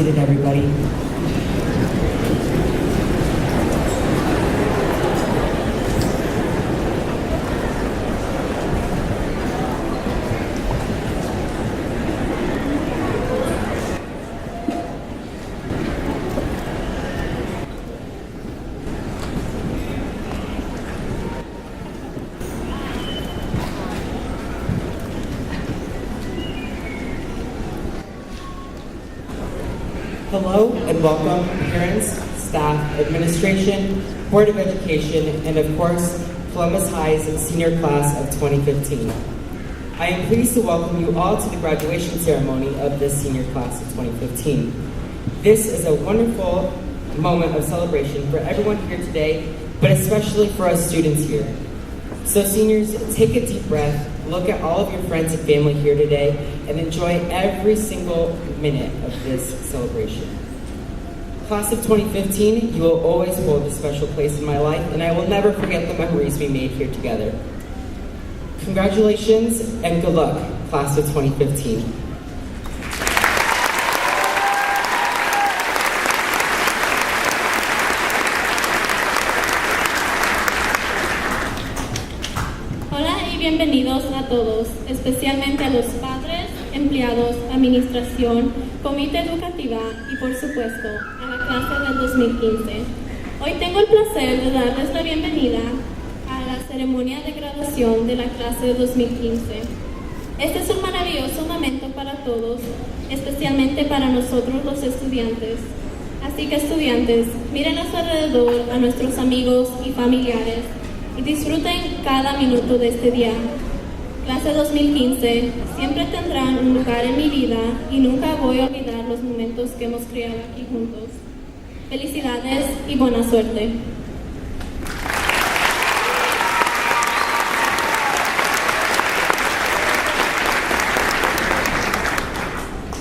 seated, everybody. Hello and welcome, parents, staff, administration, Board of Education, and of course, Columbus High's senior class of 2015. I am pleased to welcome you all to the graduation ceremony of this senior class of 2015. This is a wonderful moment of celebration for everyone here today, but especially for us students here. So seniors, take a deep breath, look at all of your friends and family here today, and enjoy every single minute of this celebration. Class of 2015, you will always hold a special place in my life, and I will never forget the memories we made here together. Congratulations and good luck, class of 2015. Hola y bienvenidos a todos, especialmente a los padres, empleados, administración, comité educativa y por supuesto a la clase del 2015. Hoy tengo el placer de darles la bienvenida a la ceremonia de graduación de la clase de 2015. Este es un maravilloso momento para todos, especialmente para nosotros los estudiantes. Así que estudiantes, miren a su alrededor a nuestros amigos y familiares y disfruten cada minuto de este día. Clase 2015 siempre tendrán un lugar en mi vida y nunca voy a olvidar los momentos que hemos creado aquí juntos. Felicidades y buena suerte.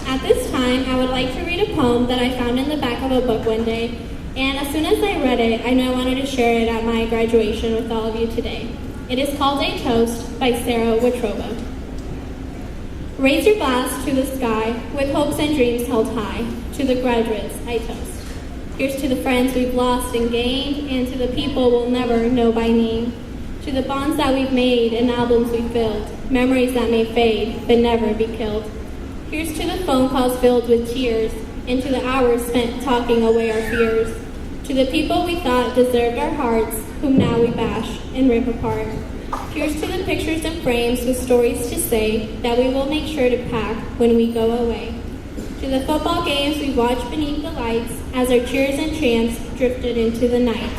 At this time, I would like to read a poem that I found in the back of a book one day, and as soon as I read it, I knew I wanted to share it at my graduation with all of you today. It is called A Toast by Sarah Wittrova. Raise your glass to the sky with hopes and dreams held high. To the graduates, I toast. Here's to the friends we've lost and gained, and to the people we'll never know by name. To the bonds that we've made and albums we've filled, memories that may fade but never be killed. Here's to the phone calls filled with tears, and to the hours spent talking away our fears. To the people we thought deserved our hearts, whom now we bash and rip apart. Here's to the pictures and frames with stories to say that we will make sure to pack when we go away. To the football games we watched beneath the lights as our cheers and chants drifted into the night.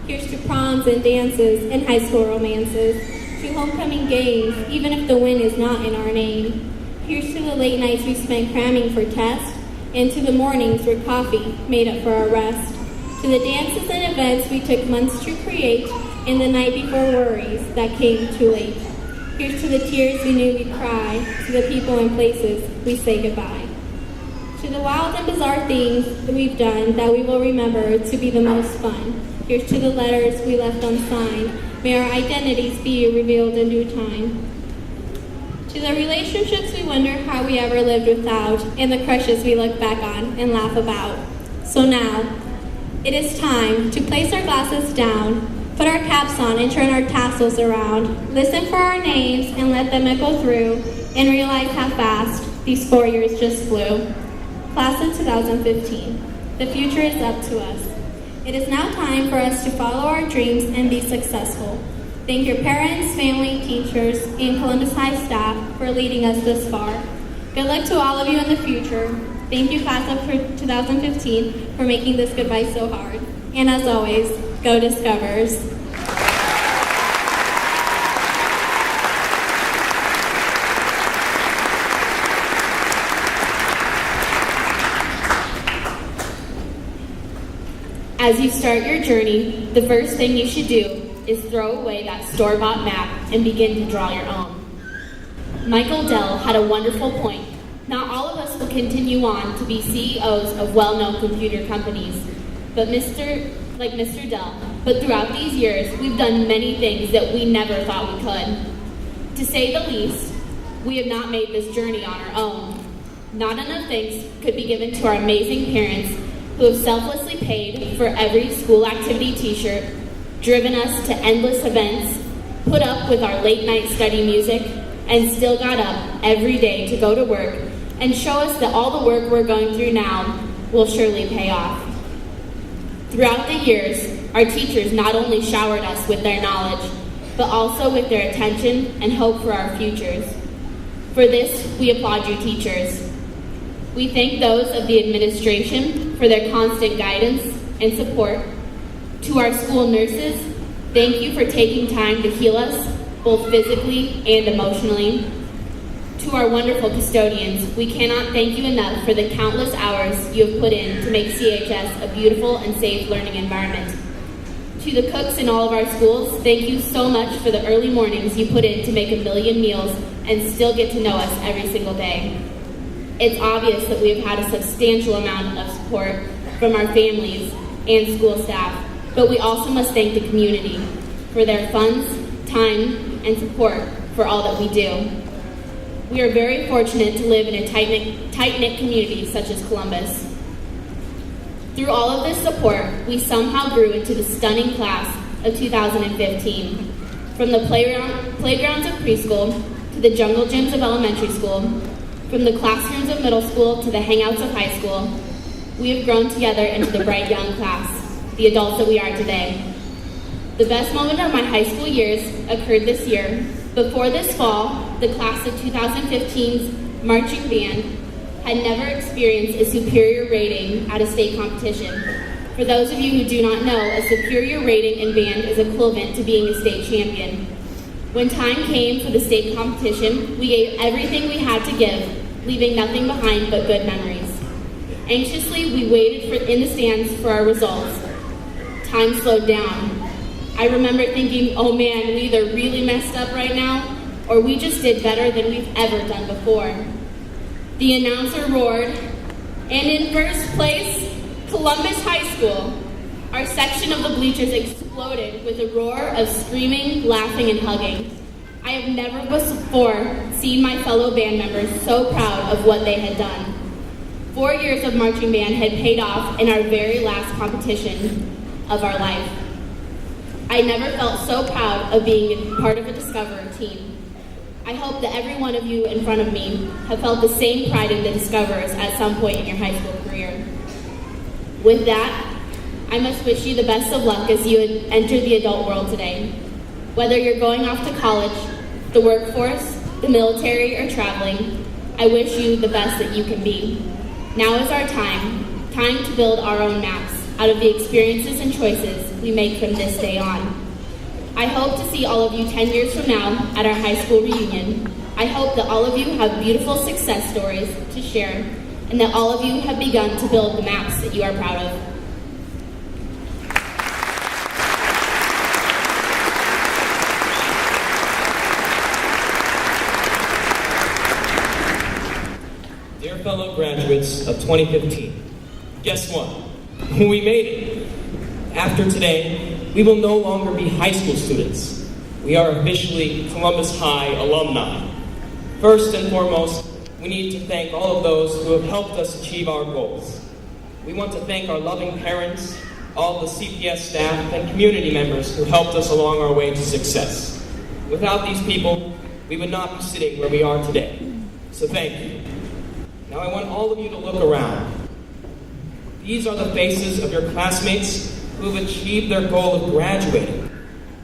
Here's to proms and dances and high school romances, to homecoming games, even if the win is not in our name. Here's to the late nights we spent cramming for tests, and to the mornings where coffee made up for our rest. To the dances and events we took months to create, and the night before worries that came too late. Here's to the tears we knew we'd cry, to the people and places we say goodbye. To the wild and bizarre things that we've done that we will remember to be the most fun. Here's to the letters we left unsigned. May our identities be revealed in due time. To the relationships we wonder how we ever lived without, and the crushes we look back on and laugh about. So now, it is time to place our glasses down, put our caps on and turn our tassels around, listen for our names and let them echo through, and realize how fast these 4 years just flew. Class of 2015, the future is up to us. It is now time for us to follow our dreams and be successful. Thank your parents, family, teachers, and Columbus High staff for leading us this far. Good luck to all of you in the future. Thank you, class of 2015, for making this goodbye so hard. And as always, go Discovers. As you start your journey, the first thing you should do is throw away that store-bought map and begin to draw your own. Michael Dell had a wonderful point. Not all of us will continue on to be CEOs of well-known computer companies, but like Mr. Dell. But throughout these years, we've done many things that we never thought we could. To say the least, we have not made this journey on our own. Not enough thanks could be given to our amazing parents who have selflessly paid for every school activity t-shirt, driven us to endless events, put up with our late night study music, and still got up every day to go to work and show us that all the work we're going through now will surely pay off. Throughout the years, our teachers not only showered us with their knowledge, but also with their attention and hope for our futures. For this, we applaud you, teachers. We thank those of the administration for their constant guidance and support. To our school nurses, thank you for taking time to heal us, both physically and emotionally. To our wonderful custodians, we cannot thank you enough for the countless hours you have put in to make CHS a beautiful and safe learning environment. To the cooks in all of our schools, thank you so much for the early mornings you put in to make a million meals and still get to know us every single day. It's obvious that we have had a substantial amount of support from our families and school staff, but we also must thank the community for their funds, time, and support for all that we do. We are very fortunate to live in a tight-knit community such as Columbus. Through all of this support, we somehow grew into the stunning class of 2015. From the playgrounds of preschool to the jungle gyms of elementary school, from the classrooms of middle school to the hangouts of high school, we have grown together into the bright young class, the adults that we are today. The best moment of my high school years occurred this year. Before this fall, the class of 2015's marching band had never experienced a superior rating at a state competition. For those of you who do not know, a superior rating in band is equivalent to being a state champion. When time came for the state competition, we gave everything we had to give, leaving nothing behind but good memories. Anxiously, we waited in the stands for our results. Time slowed down. I remember thinking, oh man, we either really messed up right now, or we just did better than we've ever done before. The announcer roared, and in first place, Columbus High School. Our section of the bleachers exploded with a roar of screaming, laughing, and hugging. I have never before seen my fellow band members so proud of what they had done. 4 years of marching band had paid off in our very last competition of our life. I never felt so proud of being part of a Discoverer team. I hope that every one of you in front of me have felt the same pride in the Discoverers at some point in your high school career. With that, I must wish you the best of luck as you enter the adult world today. Whether you're going off to college, the workforce, the military, or traveling, I wish you the best that you can be. Now is our time to build our own maps out of the experiences and choices we make from this day on. I hope to see all of you 10 years from now at our high school reunion. I hope that all of you have beautiful success stories to share, and that all of you have begun to build the maps that you are proud of. Dear fellow graduates of 2015, guess what? We made it. After today, we will no longer be high school students. We are officially Columbus High alumni. First and foremost, we need to thank all of those who have helped us achieve our goals. We want to thank our loving parents, all the CPS staff, and community members who helped us along our way to success. Without these people, we would not be sitting where we are today. So thank you. Now I want all of you to look around. These are the faces of your classmates who have achieved their goal of graduating.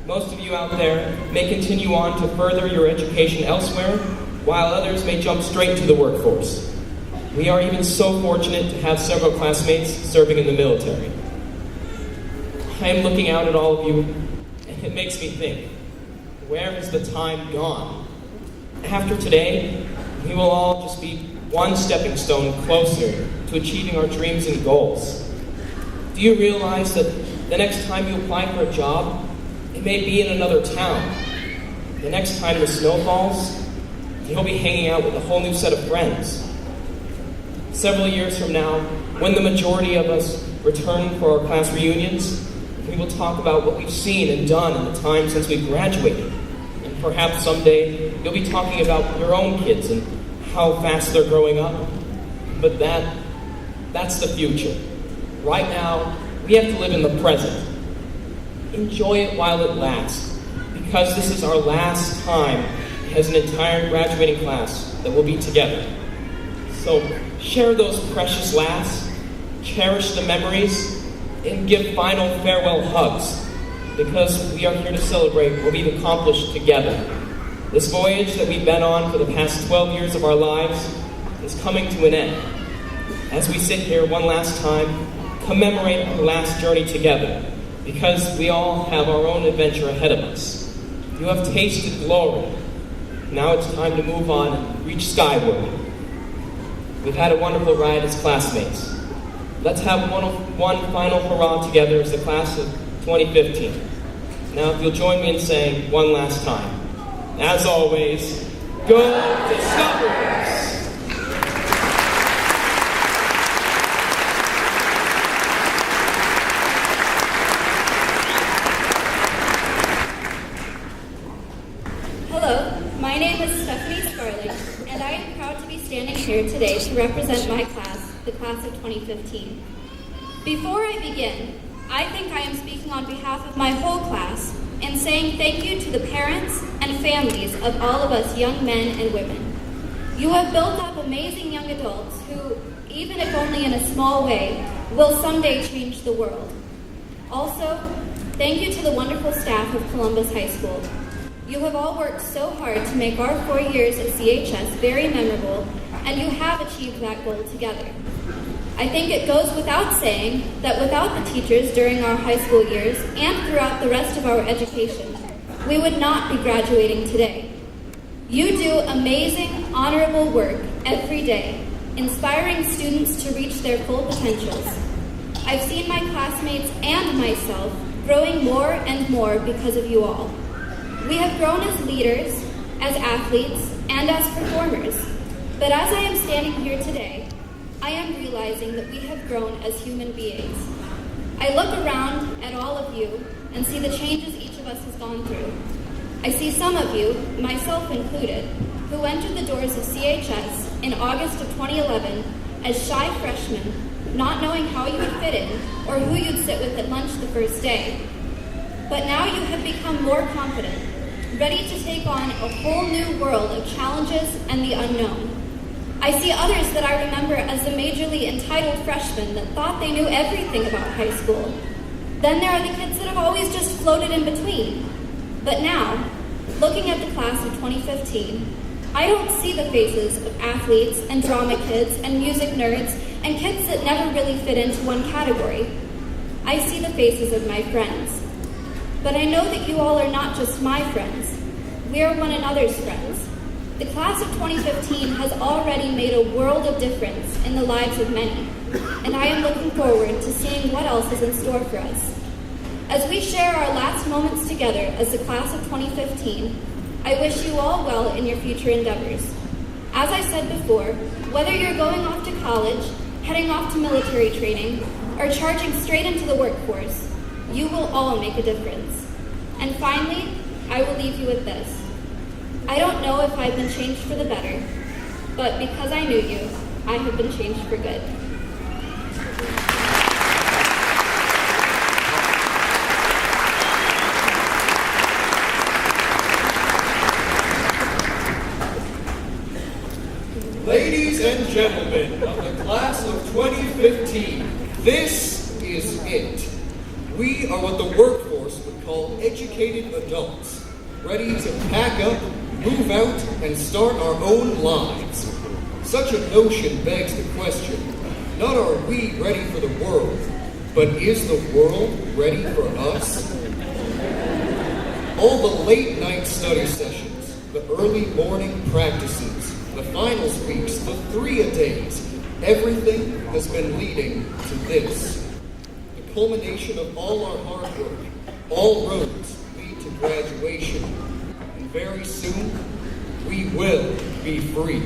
Most of you out there may continue on to further your education elsewhere, while others may jump straight to the workforce. We are even so fortunate to have several classmates serving in the military. I am looking out at all of you, and it makes me think, where has the time gone? After today, we will all just be one stepping stone closer to achieving our dreams and goals. Do you realize that the next time you apply for a job, it may be in another town? The next time the snow falls, you'll be hanging out with a whole new set of friends. Several years from now, when the majority of us return for our class reunions, we will talk about what we've seen and done in the time since we graduated. And perhaps someday, you'll be talking about your own kids and how fast they're growing up. But that's the future. Right now, we have to live in the present. Enjoy it while it lasts, because this is our last time as an entire graduating class that will be together. So share those precious laughs, cherish the memories, and give final farewell hugs, because we are here to celebrate what we've accomplished together. This voyage that we've been on for the past 12 years of our lives is coming to an end. As we sit here one last time, commemorate our last journey together, because we all have our own adventure ahead of us. You have tasted glory. Now it's time to move on and reach skyward. We've had a wonderful ride as classmates. Let's have one final hurrah together as the class of 2015. Now, if you'll join me in saying one last time. As always, go Discoverers! Hello, my name is Stephanie Scarlett, and I am proud to be standing here today to represent my class, the class of 2015. Before I begin, I think I am speaking on behalf of my whole class and saying thank you to the parents and families of all of us young men and women. You have built up amazing young adults who, even if only in a small way, will someday change the world. Also, thank you to the wonderful staff of Columbus High School. You have all worked so hard to make our 4 years at CHS very memorable, and you have achieved that goal together. I think it goes without saying that without the teachers during our high school years and throughout the rest of our education, we would not be graduating today. You do amazing, honorable work every day, inspiring students to reach their full potentials. I've seen my classmates and myself growing more and more because of you all. We have grown as leaders, as athletes, and as performers. But as I am standing here today, I am realizing that we have grown as human beings. I look around at all of you and see the changes each of us has gone through. I see some of you, myself included, who entered the doors of CHS in August of 2011 as shy freshmen, not knowing how you would fit in or who you'd sit with at lunch the first day. But now you have become more confident, ready to take on a whole new world of challenges and the unknown. I see others that I remember as the majorly entitled freshmen that thought they knew everything about high school. Then there are the kids that have always just floated in between. But now, looking at the class of 2015, I don't see the faces of athletes and drama kids and music nerds and kids that never really fit into one category. I see the faces of my friends. But I know that you all are not just my friends. We are one another's friends. The class of 2015 has already made a world of difference in the lives of many, and I am looking forward to seeing what else is in store for us. As we share our last moments together as the class of 2015, I wish you all well in your future endeavors. As I said before, whether you're going off to college, heading off to military training, or charging straight into the workforce, you will all make a difference. And finally, I will leave you with this. I don't know if I've been changed for the better, but because I knew you, I have been changed for good. Ladies and gentlemen of the class of 2015, this is it. We are what the workforce would call educated adults, ready to pack up, move out, and start our own lives. Such a notion begs the question, not are we ready for the world, but is the world ready for us? All the late night study sessions, the early morning practices, the finals weeks, the 3-a-days, everything has been leading to this. The culmination of all our hard work, all roads lead to graduation. And very soon, we will be free.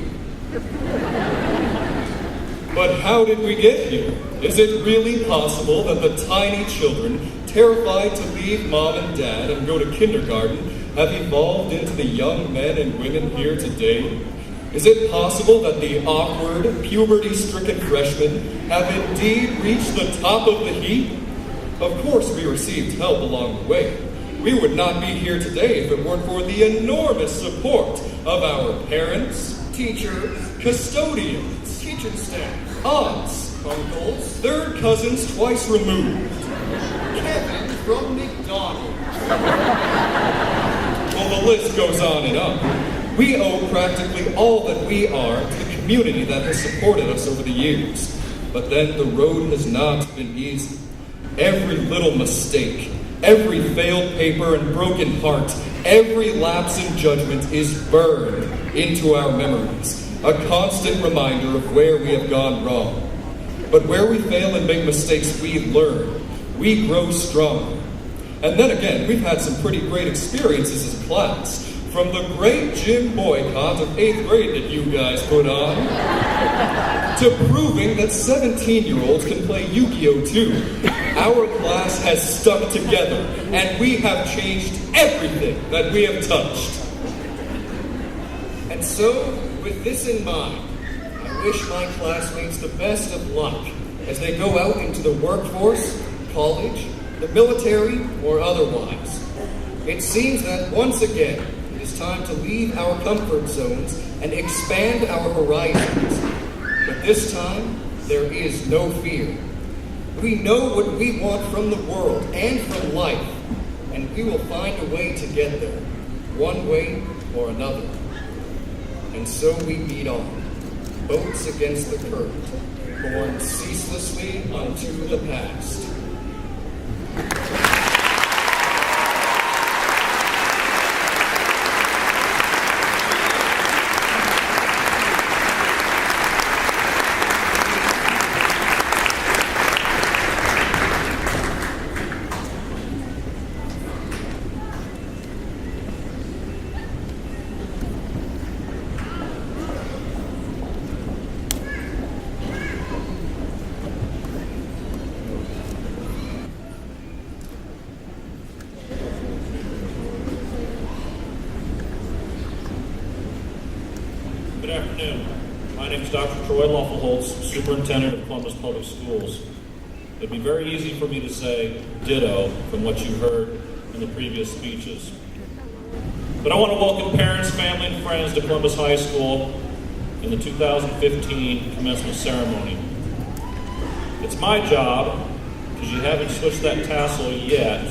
But how did we get here? Is it really possible that the tiny children, terrified to leave mom and dad and go to kindergarten, have evolved into the young men and women here today? Is it possible that the awkward, puberty-stricken freshmen have indeed reached the top of the heap? Of course we received help along the way. We would not be here today if it weren't for the enormous support of our parents, Teachers, custodians, kitchen staff, aunts, uncles, third cousins twice removed. Kevin from McDonald's. Well, the list goes on and on. We owe practically all that we are to the community that has supported us over the years. But then the road has not been easy. Every little mistake, every failed paper and broken heart, every lapse in judgment is burned into our memories, a constant reminder of where we have gone wrong. But where we fail and make mistakes, we learn. We grow stronger. And then again, we've had some pretty great experiences as a class. From the great gym boycott of 8th grade that you guys put on, to proving that 17-year-olds can play Yu-Gi-Oh! Too. Our class has stuck together, and we have changed everything that we have touched. And so, with this in mind, I wish my classmates the best of luck as they go out into the workforce, college, the military, or otherwise. It seems that once again, it is time to leave our comfort zones and expand our horizons. But this time, there is no fear. We know what we want from the world and from life, and we will find a way to get there, one way or another. And so we beat on, boats against the current, borne ceaselessly unto the past. Good afternoon. My name is Dr. Troy Lawful-Holtz, Superintendent of Columbus Public Schools. It'd be very easy for me to say ditto from what you heard in the previous speeches. But I want to welcome parents, family, and friends to Columbus High School in the 2015 commencement ceremony. It's my job, because you haven't switched that tassel yet,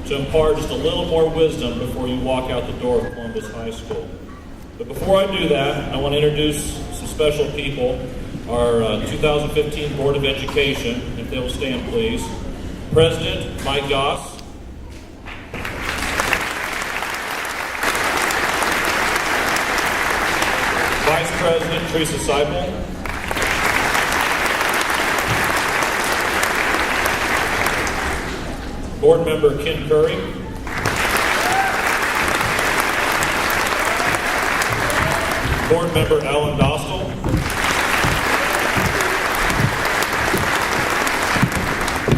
to impart just a little more wisdom before you walk out the door of Columbus High School. But before I do that, I want to introduce some special people. Our 2015 Board of Education, if they will stand please. President Mike Goss. Vice President Teresa Seibel. Board Member Ken Curry. Board Member Alan Dostal.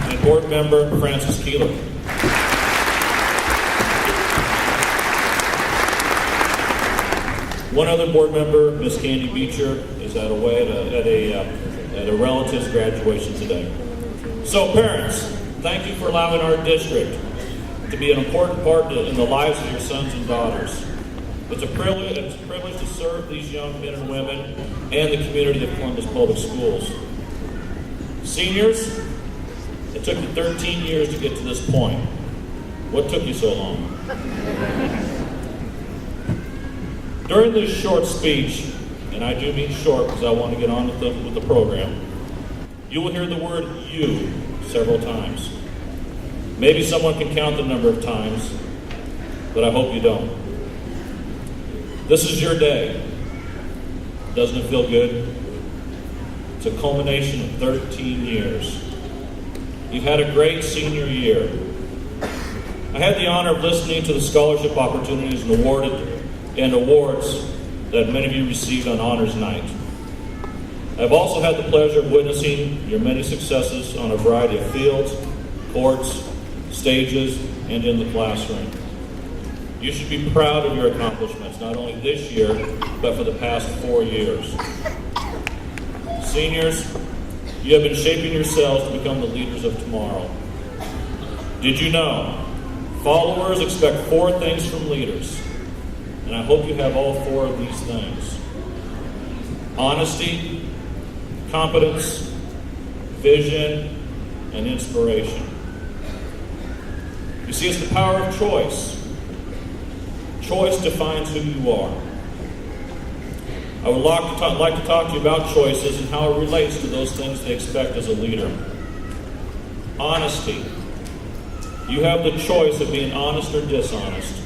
And Board Member Francis Keeler. One other board member, Miss Candy Beecher, is at a relative's graduation today. So parents, thank you for allowing our district to be an important part in the lives of your sons and daughters. It's a privilege to serve these young men and women and the community of Columbus Public Schools. Seniors, it took you 13 years to get to this point. What took you so long? During this short speech, and I do mean short because I want to get on with the program, you will hear the word "you" several times. Maybe someone can count the number of times, but I hope you don't. This is your day. Doesn't it feel good? It's a culmination of 13 years. You've had a great senior year. I had the honor of listening to the scholarship opportunities and awards that many of you received on Honors Night. I've also had the pleasure of witnessing your many successes on a variety of fields, courts, stages, and in the classroom. You should be proud of your accomplishments, not only this year, but for the past 4 years. Seniors, you have been shaping yourselves to become the leaders of tomorrow. Did you know? Followers expect 4 things from leaders, and I hope you have all 4 of these things. Honesty, competence, vision, and inspiration. You see, it's the power of choice. Choice defines who you are. I would like to talk to you about choices and how it relates to those things they expect as a leader. Honesty. You have the choice of being honest or dishonest.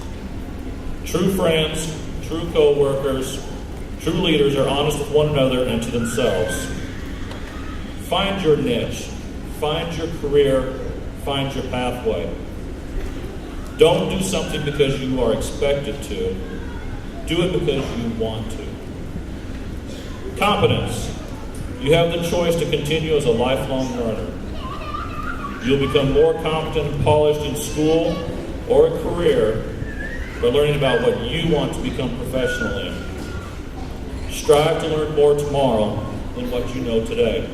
True friends, true co-workers, true leaders are honest with one another and to themselves. Find your niche. Find your career. Find your pathway. Don't do something because you are expected to. Do it because you want to. Competence. You have the choice to continue as a lifelong learner. You'll become more competent and polished in school or a career by learning about what you want to become professional in. Strive to learn more tomorrow than what you know today.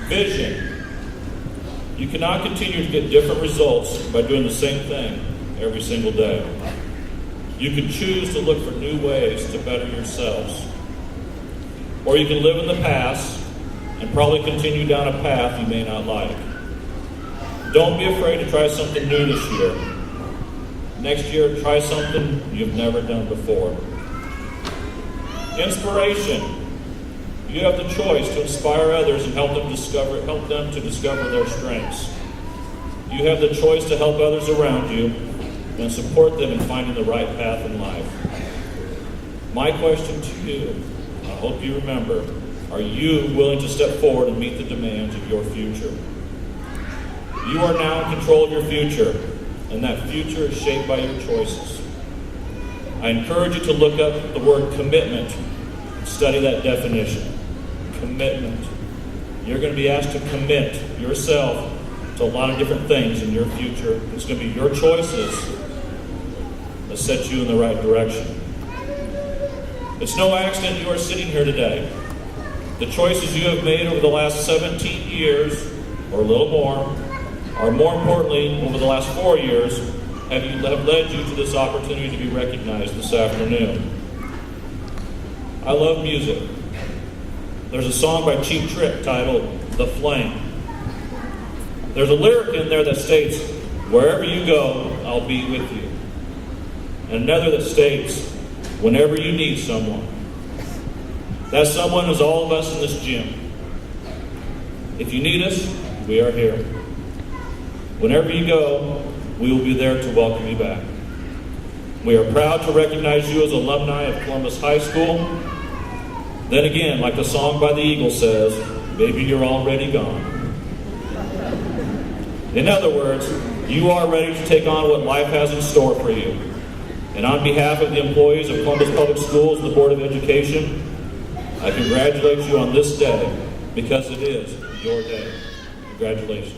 Vision. You cannot continue to get different results by doing the same thing every single day. You can choose to look for new ways to better yourselves. Or you can live in the past and probably continue down a path you may not like. Don't be afraid to try something new this year. Next year, try something you've never done before. Inspiration. You have the choice to inspire others and help them to discover their strengths. You have the choice to help others around you and support them in finding the right path in life. My question to you, I hope you remember, are you willing to step forward and meet the demands of your future? You are now in control of your future, and that future is shaped by your choices. I encourage you to look up the word commitment and study that definition. Commitment. You're going to be asked to commit yourself to a lot of different things in your future. It's going to be your choices that set you in the right direction. It's no accident you are sitting here today. The choices you have made over the last 17 years, or a little more, or more importantly, over the last 4 years, have led you to this opportunity to be recognized this afternoon. I love music. There's a song by Cheap Trick titled "The Flame." There's a lyric in there that states, "Wherever you go, I'll be with you." And another that states, "Whenever you need someone." That someone is all of us in this gym. If you need us, we are here. Whenever you go, we will be there to welcome you back. We are proud to recognize you as alumni of Columbus High School. Then again, like the song by the Eagles says, maybe you're already gone. In other words, you are ready to take on what life has in store for you. And on behalf of the employees of Columbus Public Schools and the Board of Education, I congratulate you on this day because it is your day. Congratulations.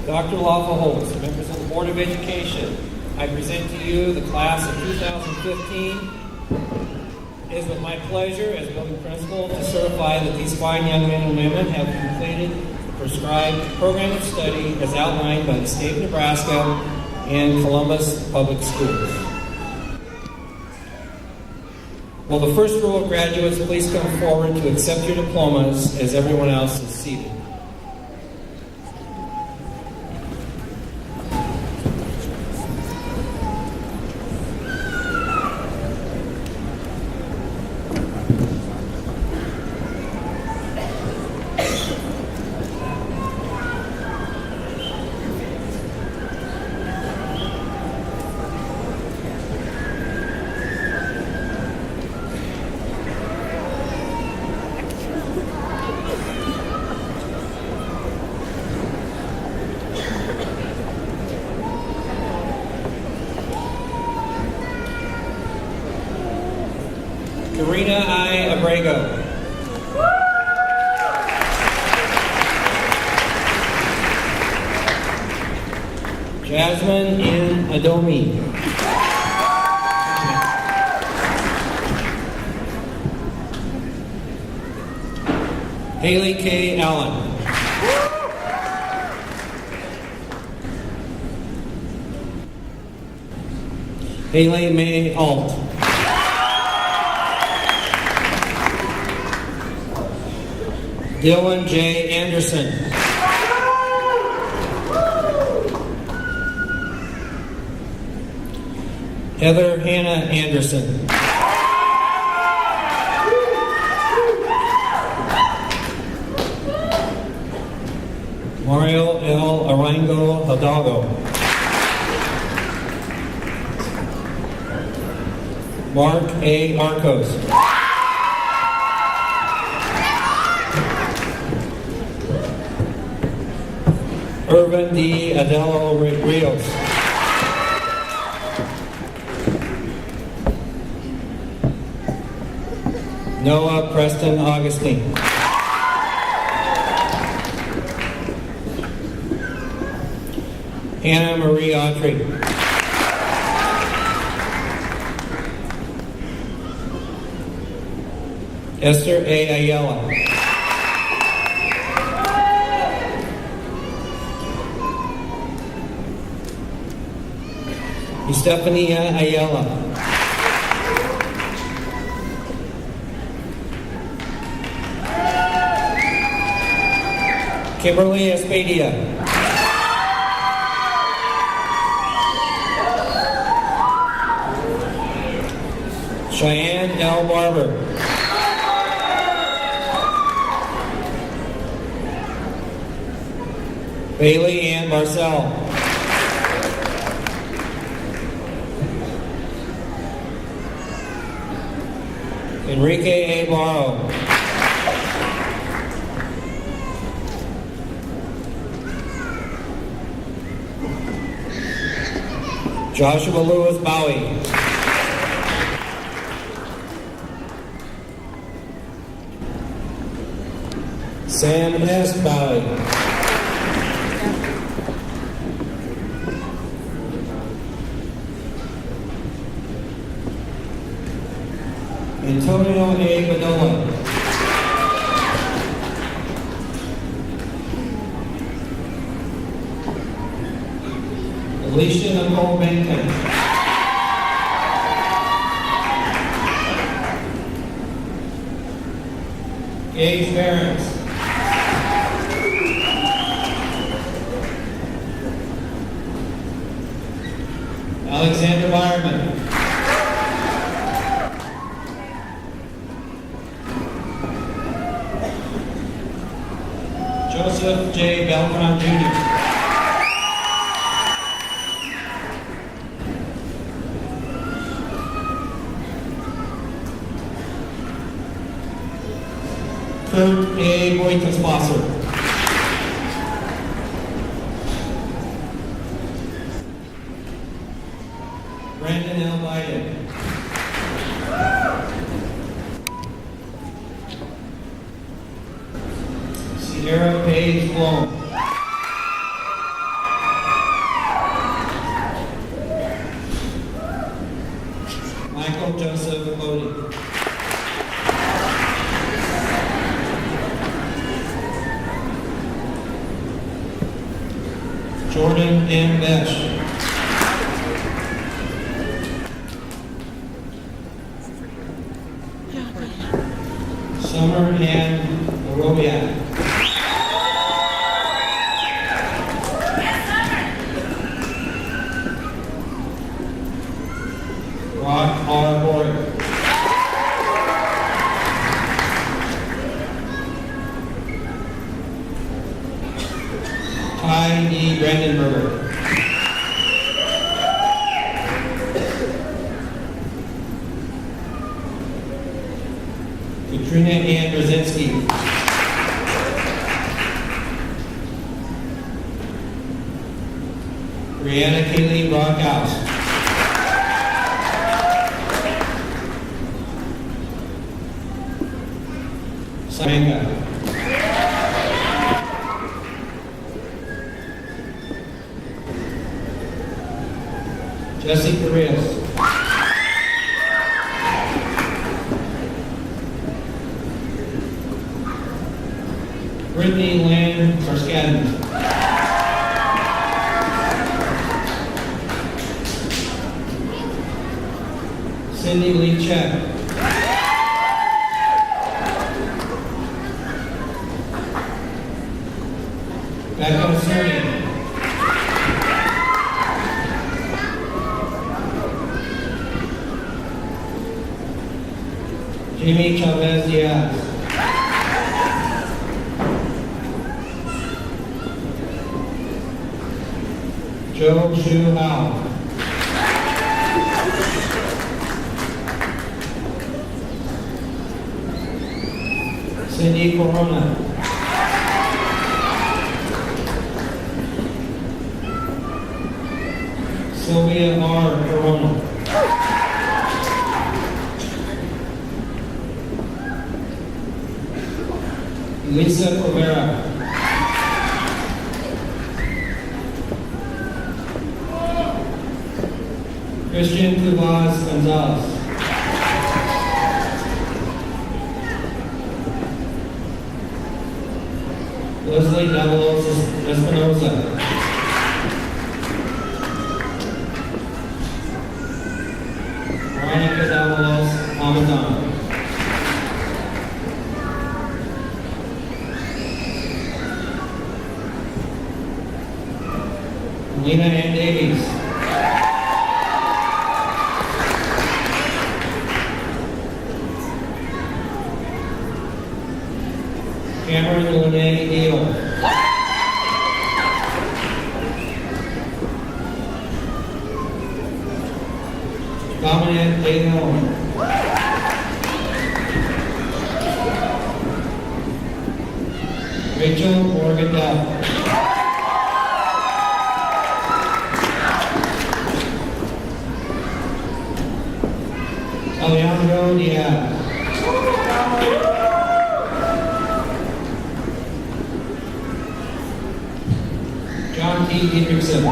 Dr. Lawful Holtz, members of the Board of Education, I present to you the class of 2015. It is with my pleasure as building principal to certify that these fine young men and women have completed the prescribed program of study as outlined by the state of Nebraska and Columbus Public Schools. Will the first row of graduates please come forward to accept your diplomas as everyone else is seated. Karina I. Abrego. Jasmine N. Adomi. Haley K. Allen. Haley May Alt. Dylan J. Anderson. Heather Hannah Anderson. Mario L. Arango Hidalgo. Mark A. Marcos. Irvin D. Adelo Rios. Noah Preston Augustine. Hannah Marie Autry. Esther A. Ayala. Estefania Ayala. Kimberly Espadia. Cheyenne L. Barber. Bailey Ann Marcel. Enrique A. Morrow. Joshua Lewis Bowie. Sam S. Bowie. Antonio A. Manoa. Alicia Nicole Benton. Gage Barons. Alexander Byerman. Joseph J. Beltran Jr. Kurt A. Boykenspasser. Brandon L. Biden. Sierra Paige Blom. Michael Joseph Bodie. Jordan M. Mesh. Summer Ann Arobiak. Rock R. Boyd. Ty E. Brandenburger. Katrina Ann Brzezinski. Brianna Kaylee Brockhouse. Samanga. Jesse Correas. Brittany Land Sarskadden. Cindy Lee Check. Becca Cerny. Jimmy Chavez Diaz. Joe Shu Hao. Cindy Corona. Sylvia R. Corona. Lisa Rivera. Christian Cubas Gonzalez. Leslie Davalos Espinosa. Veronica Davalos Hamadan. Lena Ann Davies. Cameron Lene Deal. Dominic Dayton. Rachel Morgan Duff. Alejandro Diaz. John T. Dietrichson.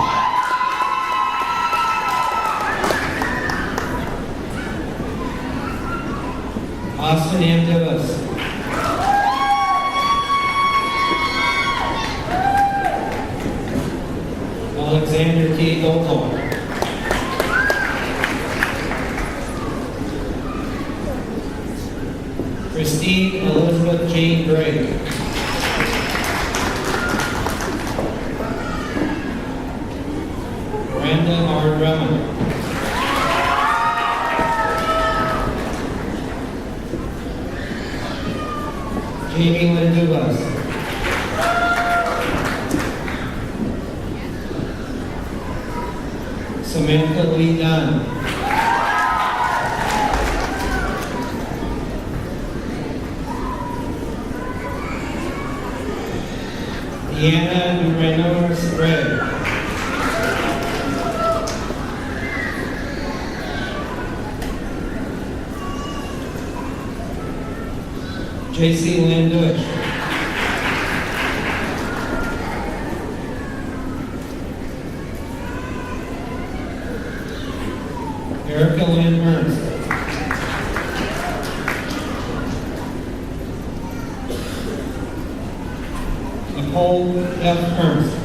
Austin M. Divas. Alexander T. Goldthorpe. Christine Elizabeth Jane Gray. Brenda R. Drummond. Jamie Lynn Dubas. Samantha Lee Dunn. Deanna Reynolds Gray. J.C. Lynn Deutsch. Erica Lynn Ernst. Nicole F. Ernst.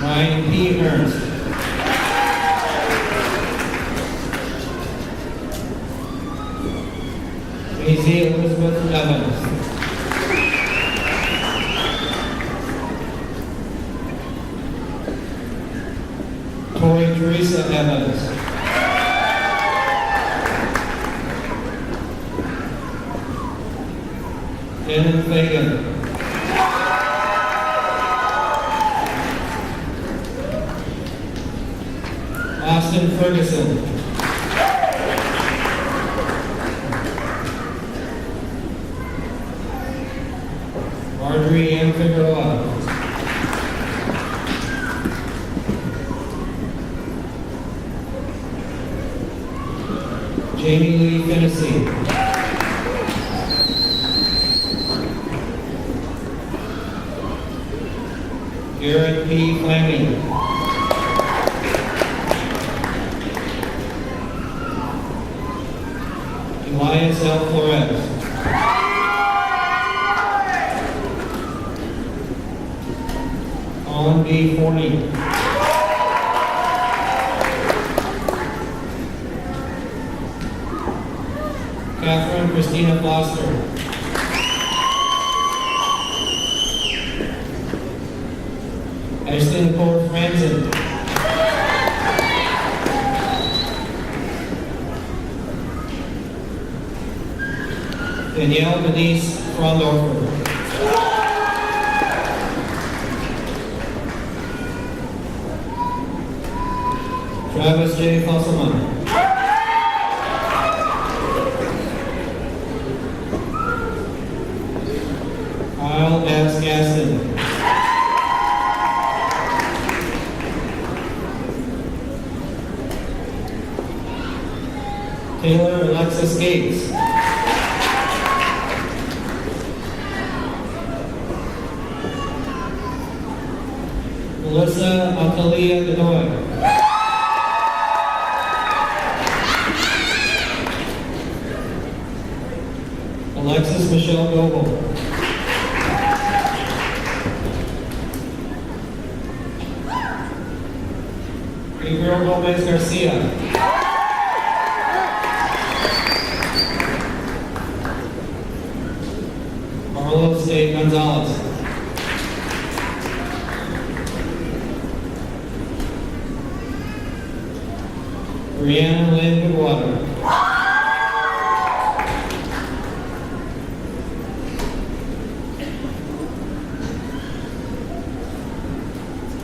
Ryan P. Ernst. Maisie Elizabeth Evans. Tori Teresa Evans. Dennis Fagan. Austin Ferguson. Marjorie M. Figueroa. Jamie Lee Fennessy. Garrett P. Fleming. Elias L. Flores. Colin B. Forney. Catherine Christina Foster. Ashley Nicole Franzen. Danielle Denise Frondorfer. Travis J. Fosselman. Kyle S. Gaston. Taylor Alexis Gates. Melissa Atalia Godoy. Alexis Michelle Goebel. Gabriel Gomez Garcia. Carlos A. Gonzalez. Brianna Lynn Goodwater.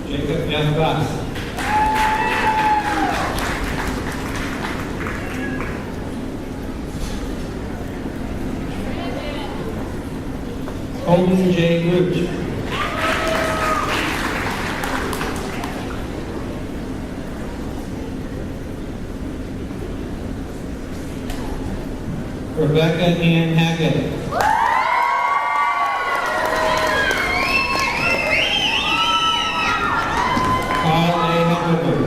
Jacob F. Bass. Colton J. Gooch. Rebecca Ann Hackett. Kyle A. Hubbard.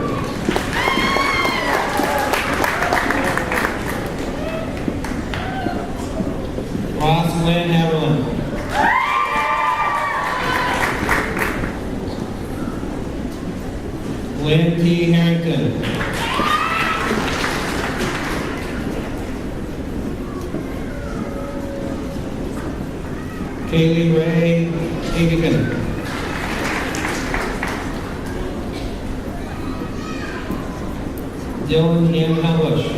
Ross Lynn Haverland. Lynn T. Harrington. Kaylee Ray Hagigan. Dylan M. Hellish.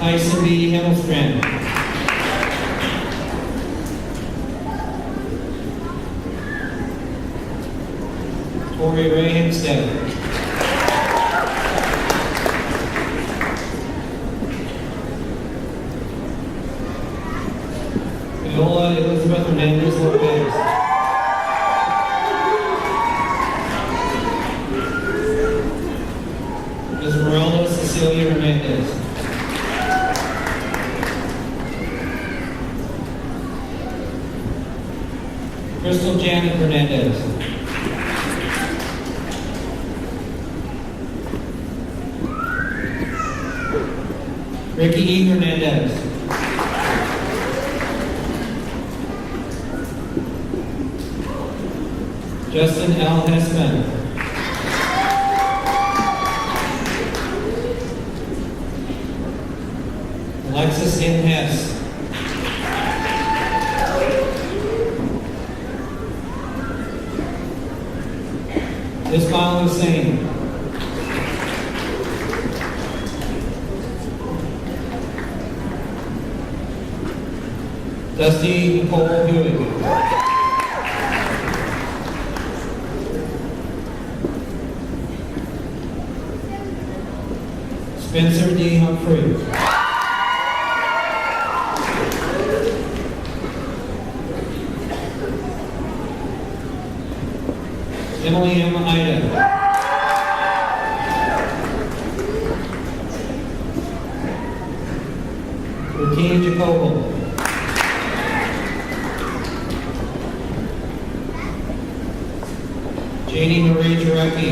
Tyson B. Himmelstrand. Tori Ray Hempstead. Viola Elizabeth Hernandez Lopez. Esmeralda Cecilia Hernandez. Crystal Janet Hernandez. Ricky E. Hernandez. Justin L. Hessman. Alexis N. Hess. Ismail Hussein. Dusty Nicole Hewitt. Spencer D. Humphrey. Emily M. Ida. Routine Jacobo. Janie Marie Jarecki.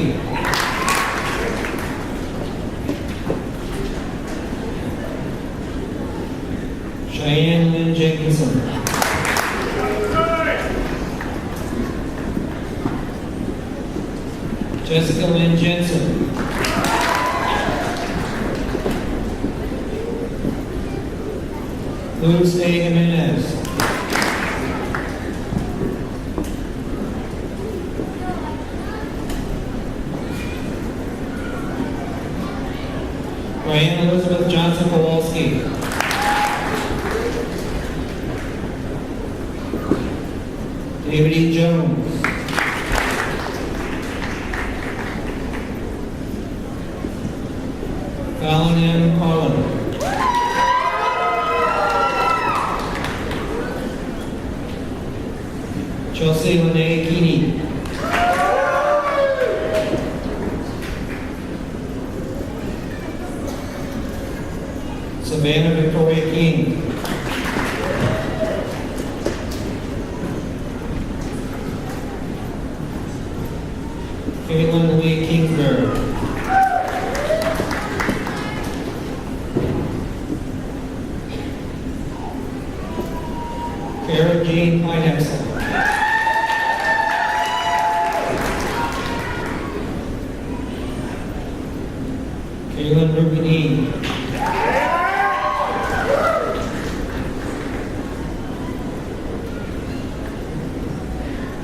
Cheyenne Lynn Jenkinson. Jessica Lynn Jensen. Luz A. Jimenez. Ryan Elizabeth Johnson Kowalski. David E. Jones. Fallon M. Collin. Chelsea Lene Keeney. Savannah Victoria King. Caitlin Lee Kingsbury. Kara Jean Pinehexel. Kaylin Rubini.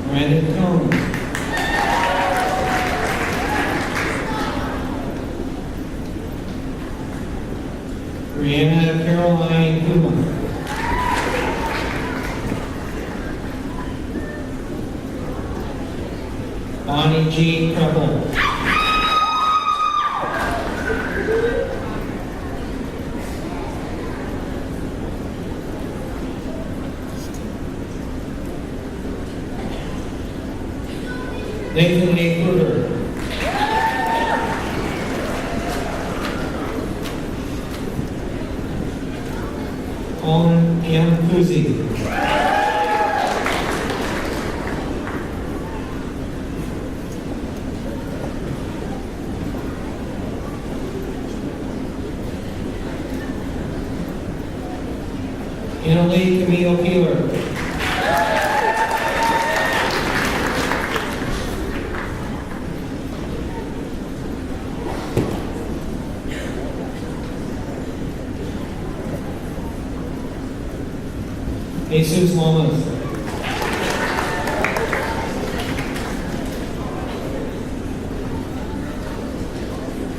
Brandon Combs. Brianna Caroline Kuma. Bonnie G. Preble. Nathan A. Kruger. Colin M. Kuzi. Annalie Camille Peeler. Jesus Lamas.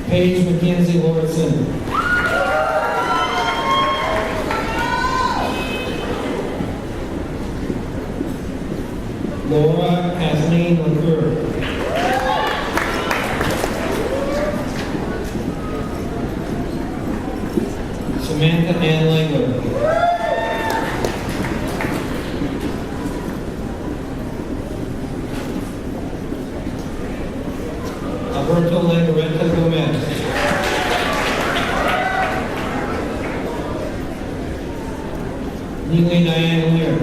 Paige Mackenzie Lordson. Laura Kathleen LaCour. Samantha Ann Langler. Alberto Langaretta Gomez. Neely Diane Lear.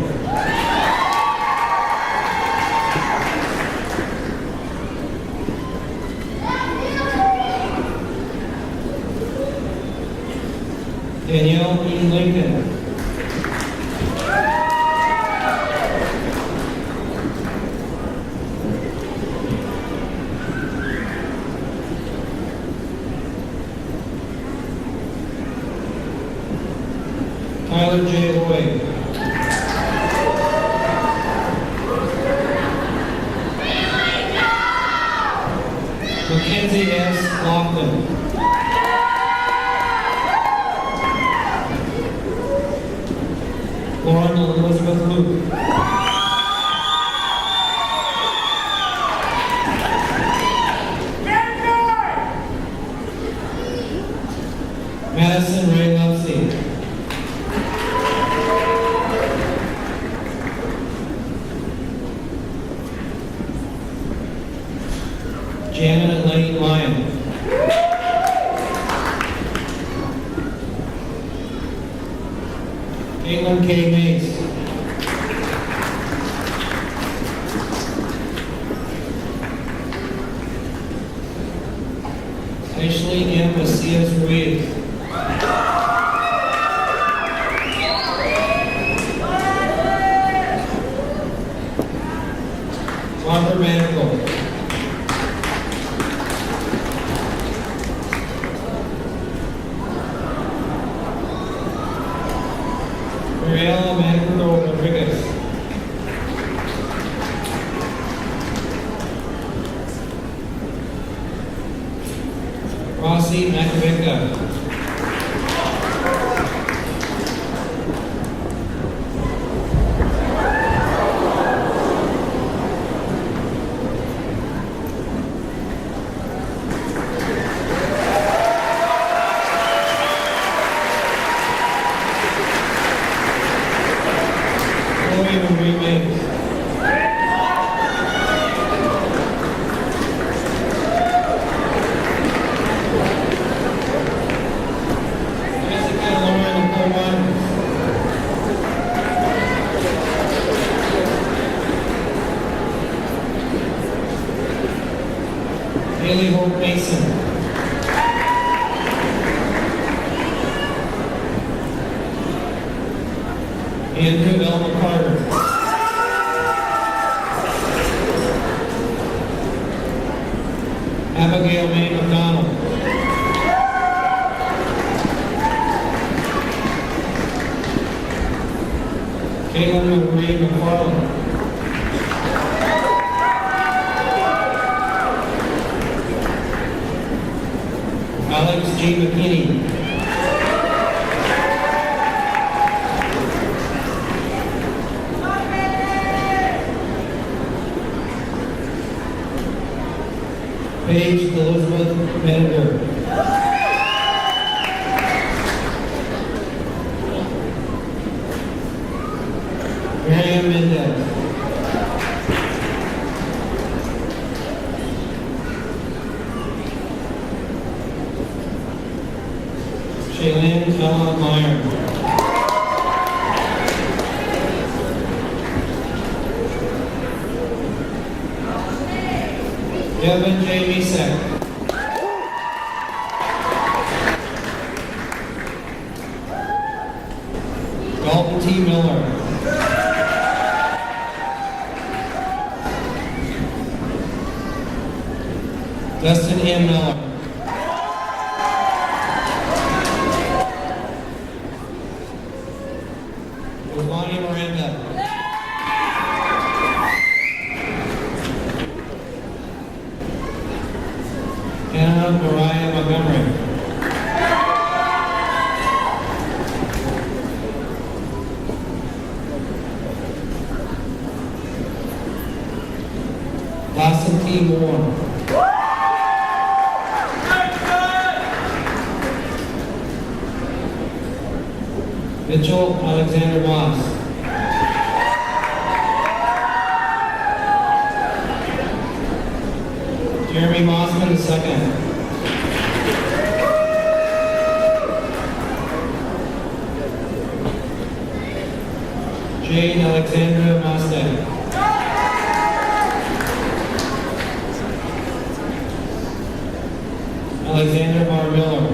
Danielle E. Lincoln. Tyler J. Lloyd. Mackenzie S. Laughlin. Lauren Elizabeth Luke. Madison Ray Lovesey. Janet Lane Lyon. Caitlin K. Mace. Ashley M. Macias Ruiz. Barbara Manigault. Mariela Manigault Rodriguez. Rossi Makovica. Chloe Marie Mapes. Jessica Lauren Nicole Waters. Haley Hope Mason. Andrew Elma Carter. Abigail May McDonald. Caitlin Marie McFarland. Alex G. McKinney. Paige Elizabeth Bender. Miriam Mendez. Shaylin Ella Meyer. Devin J. Misak. Dalton T. Miller. Dustin M. Miller. Lonnie Miranda. Anna Mariah Montgomery. Dawson T. Moore. Mitchell Alexander Moss. Jeremy Mossman II. Jade Alexandra Mostek. Alexander Bar Miller.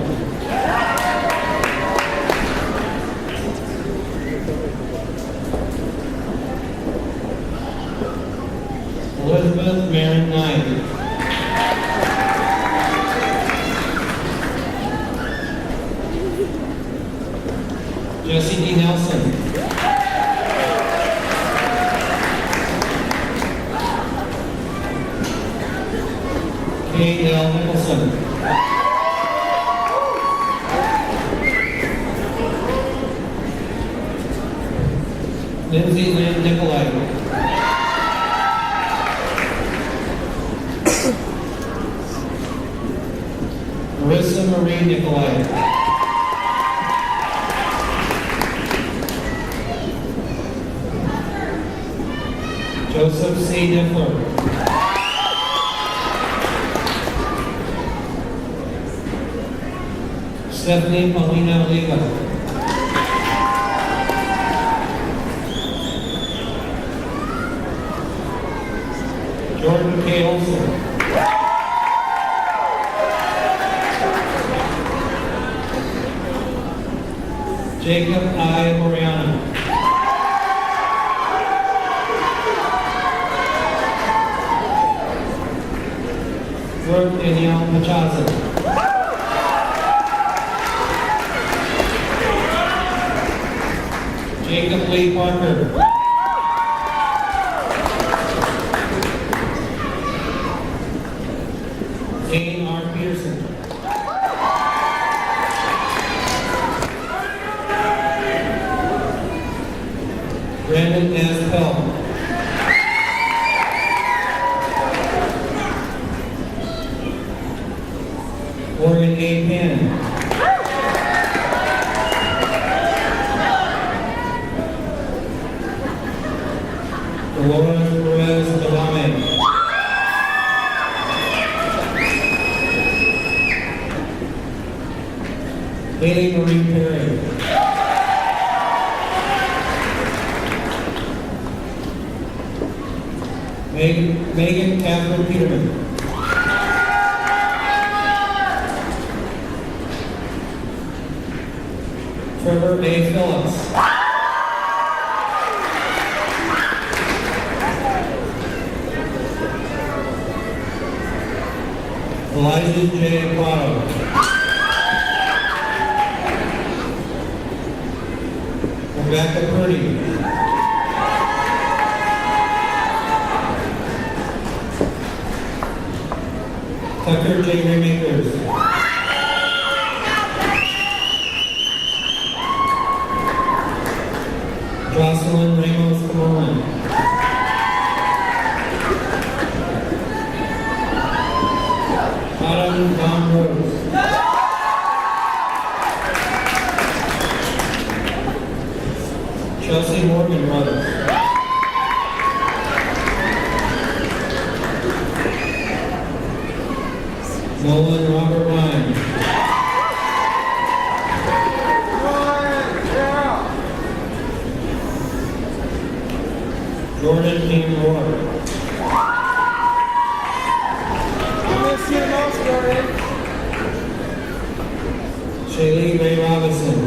Elizabeth Marin Knight. Jesse D. Nelson. Kate L. Nicholson. Lindsay Lynn Nicolai. Marissa Marie Nicolai. Joseph C. Niffler. Stephanie Paulina Oliva. Jordan K. Olson. Jacob I. Moriano. Brooke Danielle Machaza. Jacob Lee Parker. Dane R. Peterson. Brandon S. Pell. Morgan A. Pan. Dolores Perez Delame. Haley Marie Perry. Megan Catherine Peterman. Trevor A. Phillips. Elijah J. Prado. Rebecca Purdy. Tucker J. Remakers. Jocelyn Ramos Camolan. Autumn Don Rose. Chelsea Morgan Brothers. Nolan Robert Ryan. Jordan King Roy. Shaylee Ray Robinson.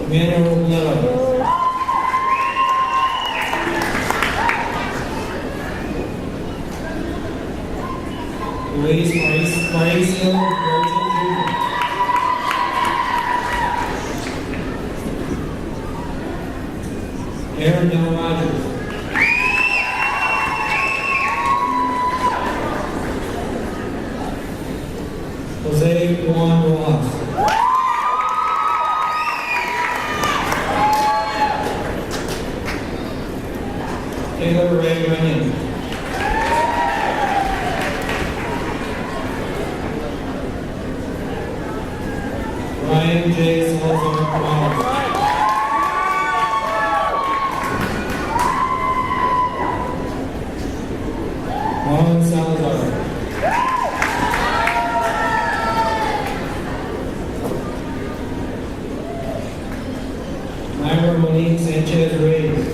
Emmanuel Robledo. Luis Mauricio Rocha Jr. Aaron Del Rogers. Jose Juan Rojas. Taylor Ray Runyon. Ryan J. Salazar Morales. Juan Salazar. Myra Monique Sanchez Reyes.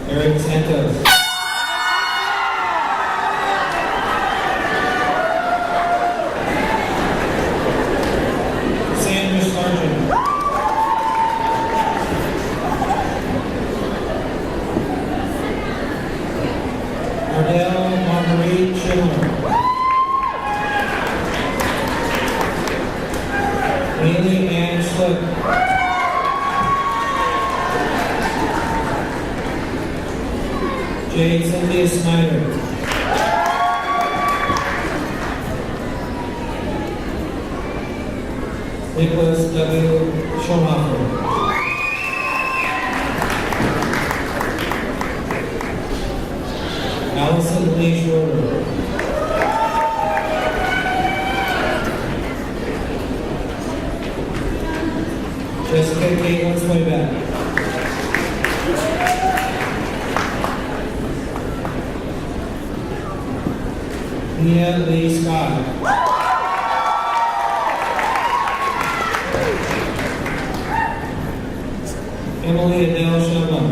Eric Santos. Sandra Sargent. Ardell Marguerite Schindler. Haley Ann Slick. Jade Cynthia Snyder. Nicholas W. Schoenhofer. Allison Lee Schroeder. Caitlin Swayback. Nia Lee Scott. Emily Adele Sherman.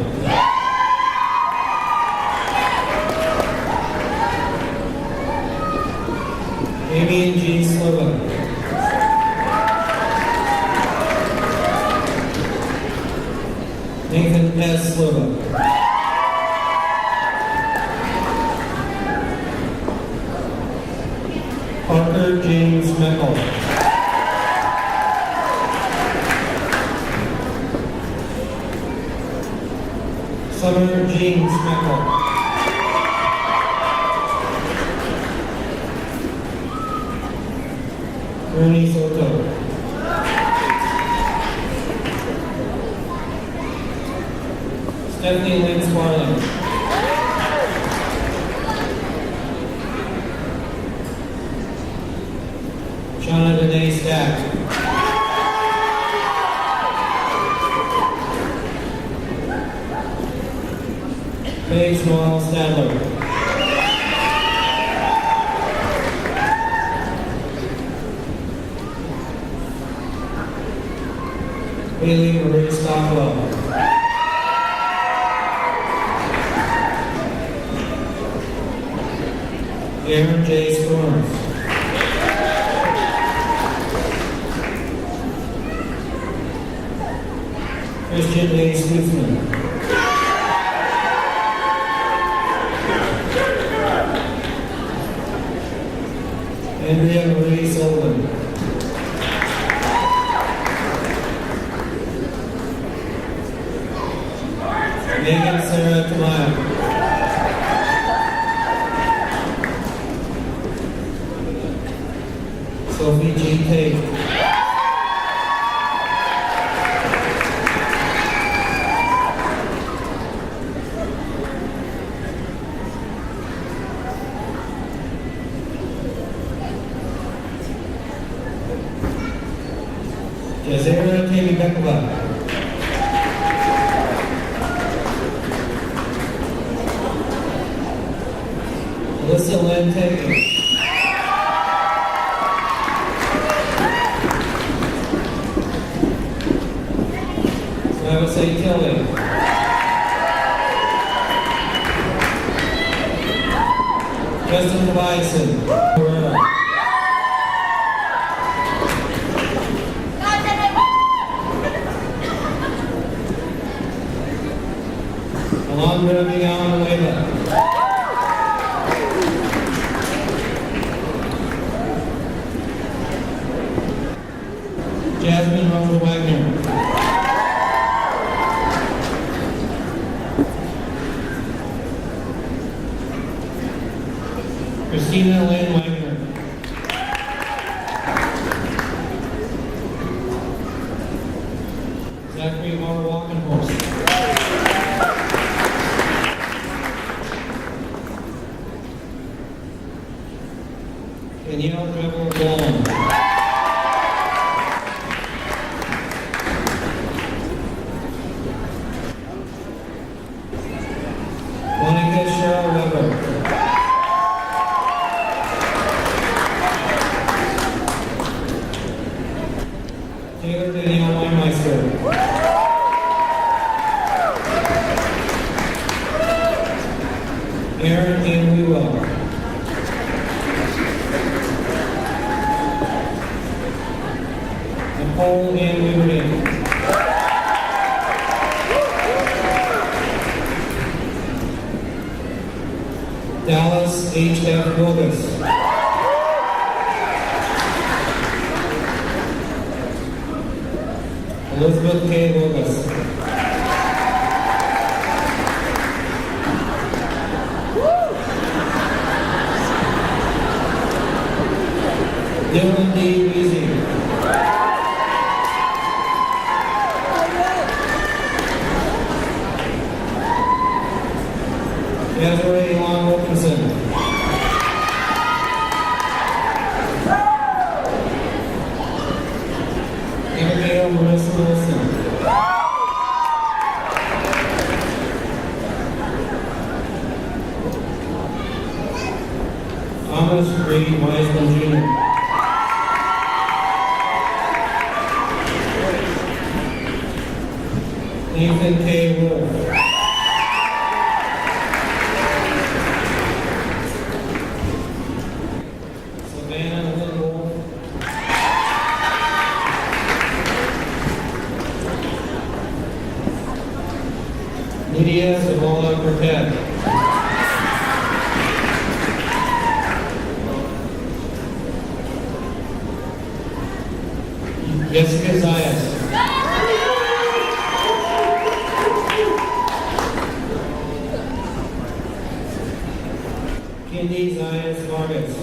Amy and Jean Sliva. Nathan S. Sliva. Parker James Meckel. Summer James Meckel. Ernie Soto. Stephanie Lynn Sparling. Shauna Danae Stack. Paige Noel Stadler. Haley Marie Stockwell. Aaron J. Storms. Christian A. Stootsman. Andrea Marie Sullivan. Megan Sarah Tamayo. Sophie G. Tate. Jazera Tammy Bekova. Alyssa Lynn Taylor. Travis A. Kelly. Justin Bison. Alondra Miguel Nueva. Jasmine Rosa Wagner. Christina Lynn Wagner. Zachary R. Walkenhorst. Danielle Trevor Wallin. Monica Cheryl Weber. Taylor Danielle Weinmeister. Aaron Ann Wewell. Nicole Ann Weaverton. Dallas H.F. Wilgus. Elizabeth K. Wilgus. Dylan D. Weezy. Desiree Long Wilkinson. Abigail Marissa Wilson. Thomas Reed Wiseman Jr. Nathan K. Wolf. Savannah Lynn Wolf. Lydia Zavala Cortez. Jessica Zayas. Kendi Zayas Vargas.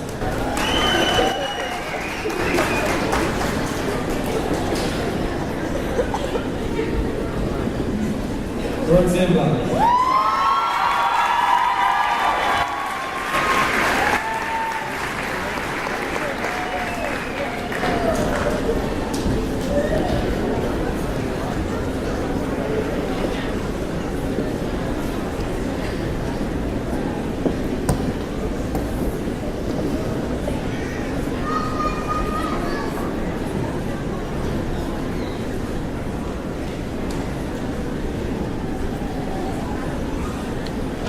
Brooke Zimba.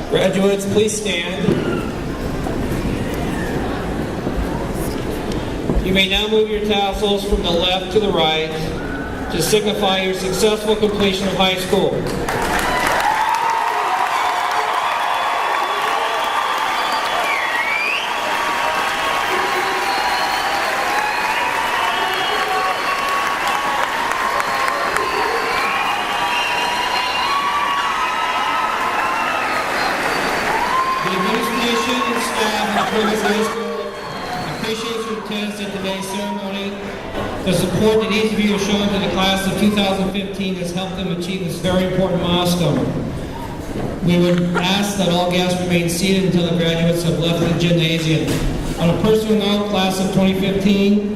Graduates, please stand. You may now move your tassels from the left to the right to signify your successful completion of high school. The administration and staff of Columbus High School appreciates your attendance at today's ceremony. The support that each of you have shown to the class of 2015 has helped them achieve this very important milestone. We would ask that all guests remain seated until the graduates have left the gymnasium. On a personal note, class of 2015,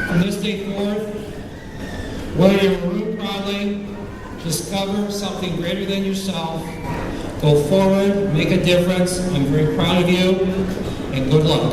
from this day forth, wear your maroon proudly, discover something greater than yourself, go forward, make a difference. I'm very proud of you, and good luck.